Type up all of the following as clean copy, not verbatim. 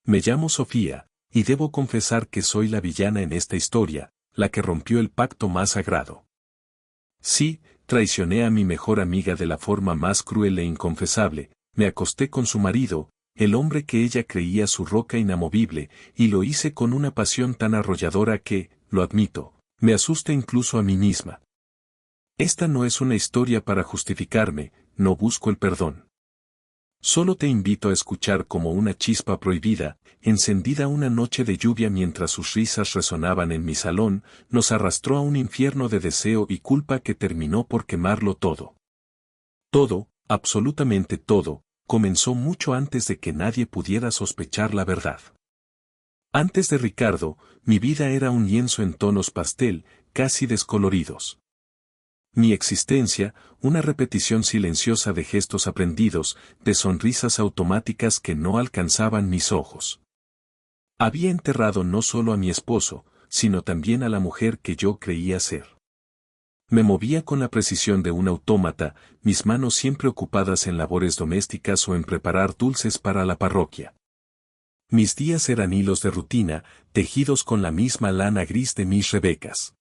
Me llamo Sofía, y debo confesar que soy la villana en esta historia, la que rompió el pacto más sagrado. Sí, traicioné a mi mejor amiga de la forma más cruel e inconfesable, me acosté con su marido, el hombre que ella creía su roca inamovible, y lo hice con una pasión tan arrolladora que, lo admito, me asusta incluso a mí misma. Esta no es una historia para justificarme, no busco el perdón. Solo te invito a escuchar como una chispa prohibida, encendida una noche de lluvia mientras sus risas resonaban en mi salón, nos arrastró a un infierno de deseo y culpa que terminó por quemarlo todo. Todo, absolutamente todo, comenzó mucho antes de que nadie pudiera sospechar la verdad. Antes de Ricardo, mi vida era un lienzo en tonos pastel, casi descoloridos. Mi existencia, una repetición silenciosa de gestos aprendidos, de sonrisas automáticas que no alcanzaban mis ojos. Había enterrado no solo a mi esposo, sino también a la mujer que yo creía ser. Me movía con la precisión de un autómata, mis manos siempre ocupadas en labores domésticas o en preparar dulces para la parroquia. Mis días eran hilos de rutina, tejidos con la misma lana gris de mis Rebecas.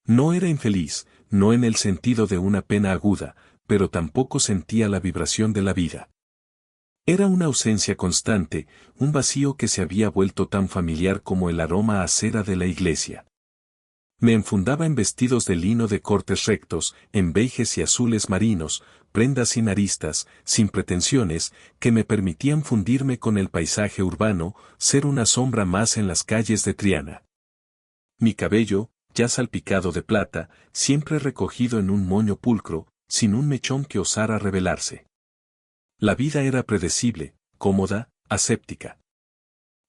No era infeliz, no en el sentido de una pena aguda, pero tampoco sentía la vibración de la vida. Era una ausencia constante, un vacío que se había vuelto tan familiar como el aroma a cera de la iglesia. Me enfundaba en vestidos de lino de cortes rectos, en beiges y azules marinos, prendas sin aristas, sin pretensiones, que me permitían fundirme con el paisaje urbano, ser una sombra más en las calles de Triana. Mi cabello, ya salpicado de plata, siempre recogido en un moño pulcro, sin un mechón que osara revelarse. La vida era predecible, cómoda, aséptica.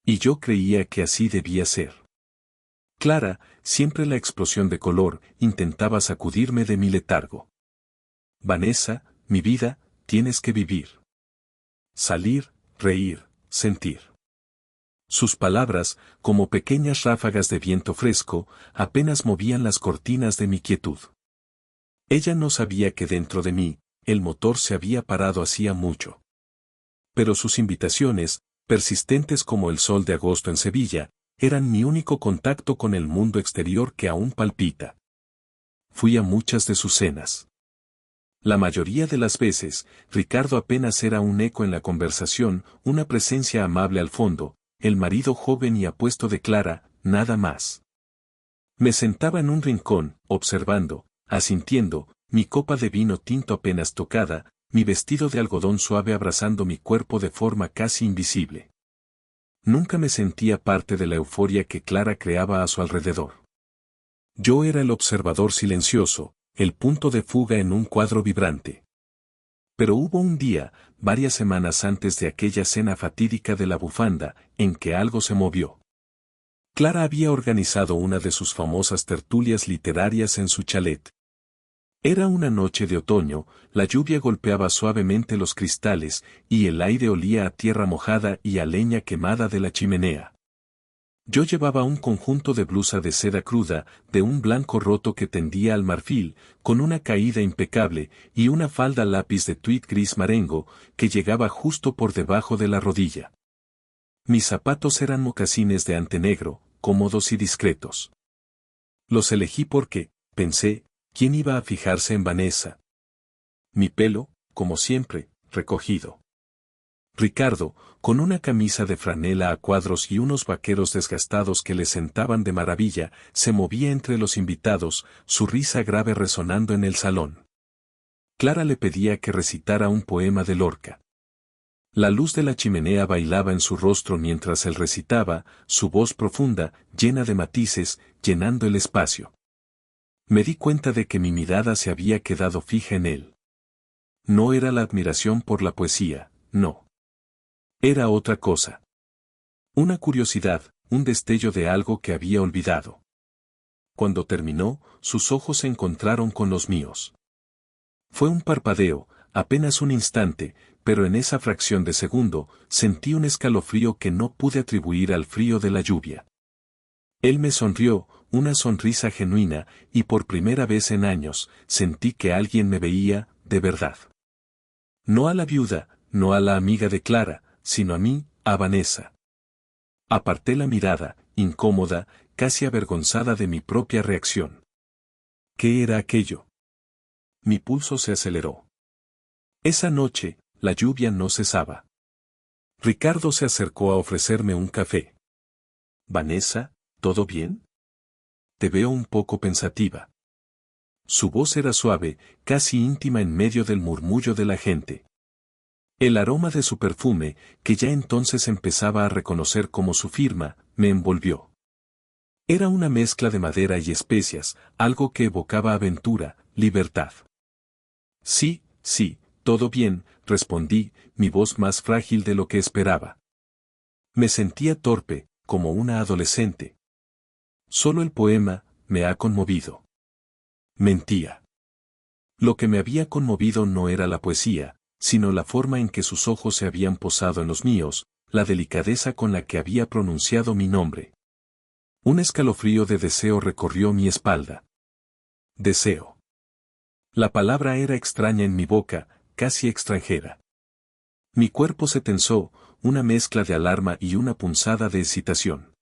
Y yo creía que así debía ser. Clara, siempre la explosión de color, intentaba sacudirme de mi letargo. Vanessa, mi vida, tienes que vivir. Salir, reír, sentir. Sus palabras, como pequeñas ráfagas de viento fresco, apenas movían las cortinas de mi quietud. Ella no sabía que dentro de mí, el motor se había parado hacía mucho. Pero sus invitaciones, persistentes como el sol de agosto en Sevilla, eran mi único contacto con el mundo exterior que aún palpita. Fui a muchas de sus cenas. La mayoría de las veces, Ricardo apenas era un eco en la conversación, una presencia amable al fondo, el marido joven y apuesto de Clara, nada más. Me sentaba en un rincón, observando, asintiendo, mi copa de vino tinto apenas tocada, mi vestido de algodón suave abrazando mi cuerpo de forma casi invisible. Nunca me sentía parte de la euforia que Clara creaba a su alrededor. Yo era el observador silencioso, el punto de fuga en un cuadro vibrante. Pero hubo un día, varias semanas antes de aquella cena fatídica de la bufanda, en que algo se movió. Clara había organizado una de sus famosas tertulias literarias en su chalet. Era una noche de otoño, la lluvia golpeaba suavemente los cristales, y el aire olía a tierra mojada y a leña quemada de la chimenea. Yo llevaba un conjunto de blusa de seda cruda, de un blanco roto que tendía al marfil, con una caída impecable, y una falda lápiz de tweed gris marengo, que llegaba justo por debajo de la rodilla. Mis zapatos eran mocasines de ante negro, cómodos y discretos. Los elegí porque, pensé, ¿quién iba a fijarse en Vanessa? Mi pelo, como siempre, recogido. Ricardo, con una camisa de franela a cuadros y unos vaqueros desgastados que le sentaban de maravilla, se movía entre los invitados, su risa grave resonando en el salón. Clara le pedía que recitara un poema de Lorca. La luz de la chimenea bailaba en su rostro mientras él recitaba, su voz profunda, llena de matices, llenando el espacio. Me di cuenta de que mi mirada se había quedado fija en él. No era la admiración por la poesía, no. Era otra cosa. Una curiosidad, un destello de algo que había olvidado. Cuando terminó, sus ojos se encontraron con los míos. Fue un parpadeo, apenas un instante, pero en esa fracción de segundo, sentí un escalofrío que no pude atribuir al frío de la lluvia. Él me sonrió, una sonrisa genuina, y por primera vez en años, sentí que alguien me veía, de verdad. No a la viuda, no a la amiga de Clara, sino a mí, a Vanessa. Aparté la mirada, incómoda, casi avergonzada de mi propia reacción. ¿Qué era aquello? Mi pulso se aceleró. Esa noche, la lluvia no cesaba. Ricardo se acercó a ofrecerme un café. Vanessa, ¿todo bien? Te veo un poco pensativa. Su voz era suave, casi íntima en medio del murmullo de la gente. El aroma de su perfume, que ya entonces empezaba a reconocer como su firma, me envolvió. Era una mezcla de madera y especias, algo que evocaba aventura, libertad. Sí, sí, todo bien, respondí, mi voz más frágil de lo que esperaba. Me sentía torpe, como una adolescente. Solo el poema me ha conmovido. Mentía. Lo que me había conmovido no era la poesía, sino la forma en que sus ojos se habían posado en los míos, la delicadeza con la que había pronunciado mi nombre. Un escalofrío de deseo recorrió mi espalda. Deseo. La palabra era extraña en mi boca, casi extranjera. Mi cuerpo se tensó, una mezcla de alarma y una punzada de excitación.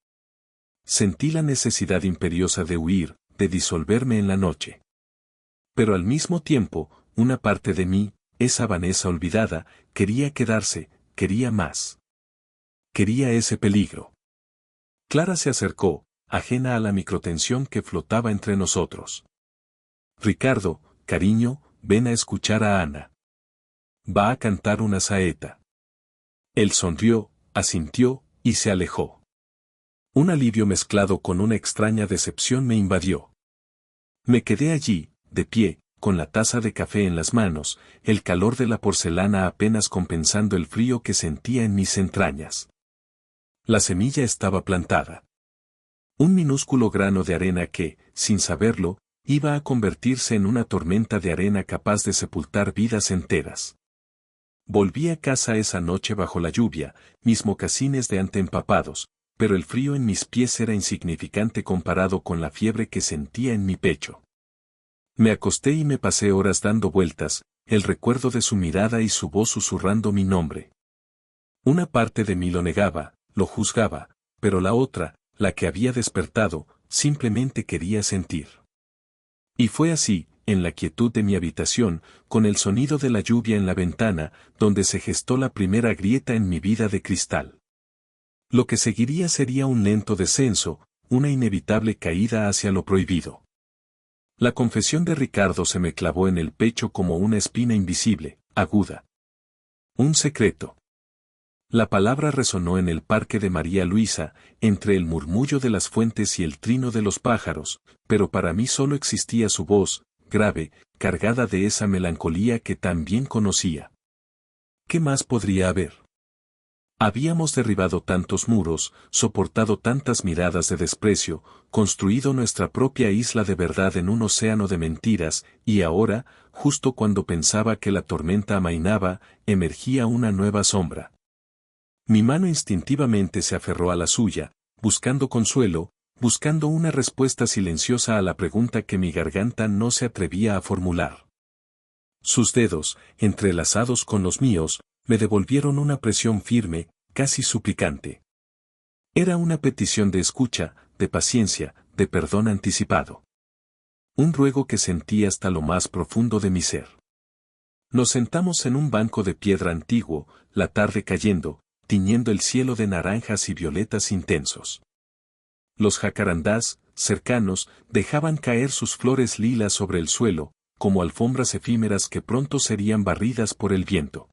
Sentí la necesidad imperiosa de huir, de disolverme en la noche. Pero al mismo tiempo, una parte de mí, esa Vanessa olvidada, quería quedarse, quería más. Quería ese peligro. Clara se acercó, ajena a la microtensión que flotaba entre nosotros. Ricardo, cariño, ven a escuchar a Ana. Va a cantar una saeta. Él sonrió, asintió, y se alejó. Un alivio mezclado con una extraña decepción me invadió. Me quedé allí, de pie, con la taza de café en las manos, el calor de la porcelana apenas compensando el frío que sentía en mis entrañas. La semilla estaba plantada. Un minúsculo grano de arena que, sin saberlo, iba a convertirse en una tormenta de arena capaz de sepultar vidas enteras. Volví a casa esa noche bajo la lluvia, mis mocasines de ante empapados, pero el frío en mis pies era insignificante comparado con la fiebre que sentía en mi pecho. Me acosté y me pasé horas dando vueltas, el recuerdo de su mirada y su voz susurrando mi nombre. Una parte de mí lo negaba, lo juzgaba, pero la otra, la que había despertado, simplemente quería sentir. Y fue así, en la quietud de mi habitación, con el sonido de la lluvia en la ventana, donde se gestó la primera grieta en mi vida de cristal. Lo que seguiría sería un lento descenso, una inevitable caída hacia lo prohibido. La confesión de Ricardo se me clavó en el pecho como una espina invisible, aguda. Un secreto. La palabra resonó en el parque de María Luisa, entre el murmullo de las fuentes y el trino de los pájaros, pero para mí solo existía su voz, grave, cargada de esa melancolía que tan bien conocía. ¿Qué más podría haber? Habíamos derribado tantos muros, soportado tantas miradas de desprecio, construido nuestra propia isla de verdad en un océano de mentiras, y ahora, justo cuando pensaba que la tormenta amainaba, emergía una nueva sombra. Mi mano instintivamente se aferró a la suya, buscando consuelo, buscando una respuesta silenciosa a la pregunta que mi garganta no se atrevía a formular. Sus dedos, entrelazados con los míos, me devolvieron una presión firme, casi suplicante. Era una petición de escucha, de paciencia, de perdón anticipado. Un ruego que sentí hasta lo más profundo de mi ser. Nos sentamos en un banco de piedra antiguo, la tarde cayendo, tiñendo el cielo de naranjas y violetas intensos. Los jacarandás, cercanos, dejaban caer sus flores lilas sobre el suelo, como alfombras efímeras que pronto serían barridas por el viento.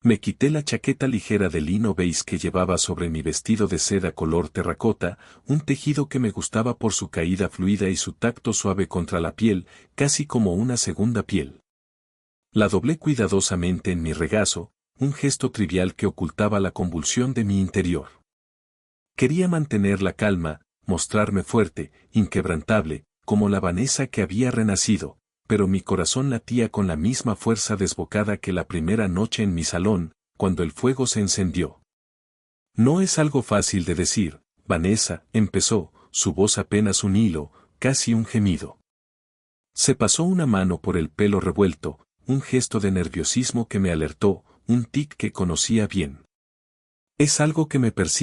Me quité la chaqueta ligera de lino beige que llevaba sobre mi vestido de seda color terracota, un tejido que me gustaba por su caída fluida y su tacto suave contra la piel, casi como una segunda piel. La doblé cuidadosamente en mi regazo, un gesto trivial que ocultaba la convulsión de mi interior. Quería mantener la calma, mostrarme fuerte, inquebrantable, como la Vanessa que había renacido, pero mi corazón latía con la misma fuerza desbocada que la primera noche en mi salón, cuando el fuego se encendió. No es algo fácil de decir, Vanessa, empezó, su voz apenas un hilo, casi un gemido. Se pasó una mano por el pelo revuelto, un gesto de nerviosismo que me alertó, un tic que conocía bien. Es algo que me persigue